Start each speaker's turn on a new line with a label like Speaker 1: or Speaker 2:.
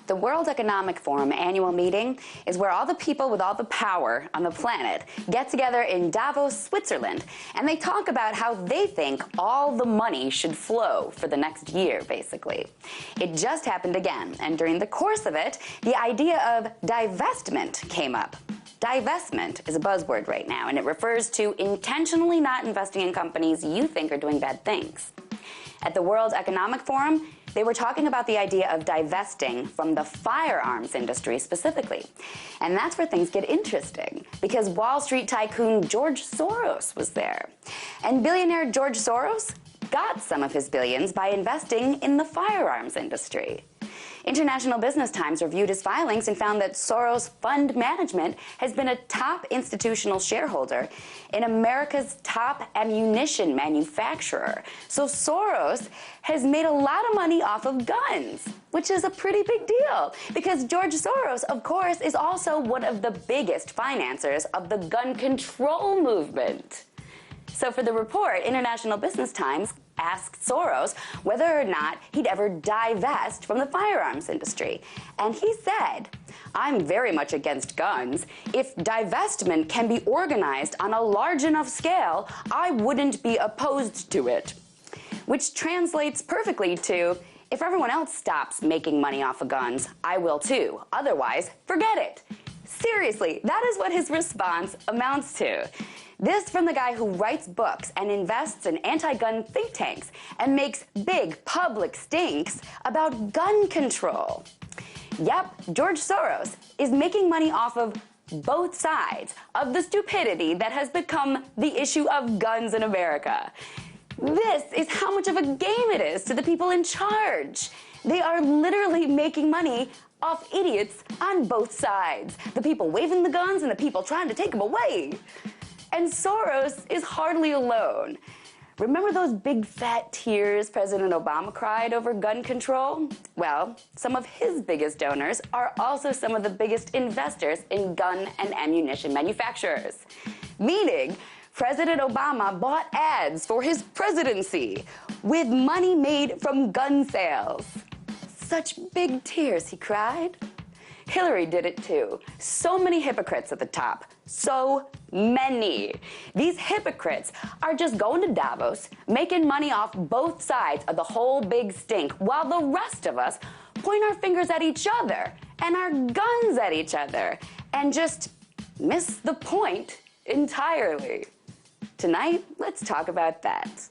Speaker 1: The World Economic Forum annual meeting is where all the people with all the power on the planet get together in Davos, Switzerland, and they talk about how they think all the money should flow for the next year, basically. It just happened again, and during the course of it, the idea of divestment came up. Divestment is a buzzword right now, and it refers to intentionally not investing in companies you think are doing bad things. At the World Economic Forum, they were talking about the idea of divesting from the firearms industry specifically. And that's where things get interesting, because Wall Street tycoon George Soros was there. And billionaire George Soros got some of his billions by investing in the firearms industry. International Business Times reviewed his filings and found that Soros Fund Management has been a top institutional shareholder in America's top ammunition manufacturer. So Soros has made a lot of money off of guns, which is a pretty big deal, because George Soros, of course, is also one of the biggest financiers of the gun control movement. So for the report, International Business Times asked Soros whether or not he'd ever divest from the firearms industry. And he said, "I'm very much against guns. If divestment can be organized on a large enough scale, I wouldn't be opposed to it." Which translates perfectly to, if everyone else stops making money off of guns, I will too. Otherwise, forget it. Seriously, that is what his response amounts to. This from the guy who writes books and invests in anti-gun think tanks and makes big public stinks about gun control. Yep, George Soros is making money off of both sides of the stupidity that has become the issue of guns in America. This is how much of a game it is to the people in charge. They are literally making money off idiots on both sides. The people waving the guns and the people trying to take them away. And Soros is hardly alone. Remember those big fat tears President Obama cried over gun control? Well, some of his biggest donors are also some of the biggest investors in gun and ammunition manufacturers. Meaning, President Obama bought ads for his presidency with money made from gun sales. Such big tears, he cried. Hillary did it too. So many hypocrites at the top. So many. These hypocrites are just going to Davos, making money off both sides of the whole big stink, while the rest of us point our fingers at each other and our guns at each other and just miss the point entirely. Tonight, let's talk about that.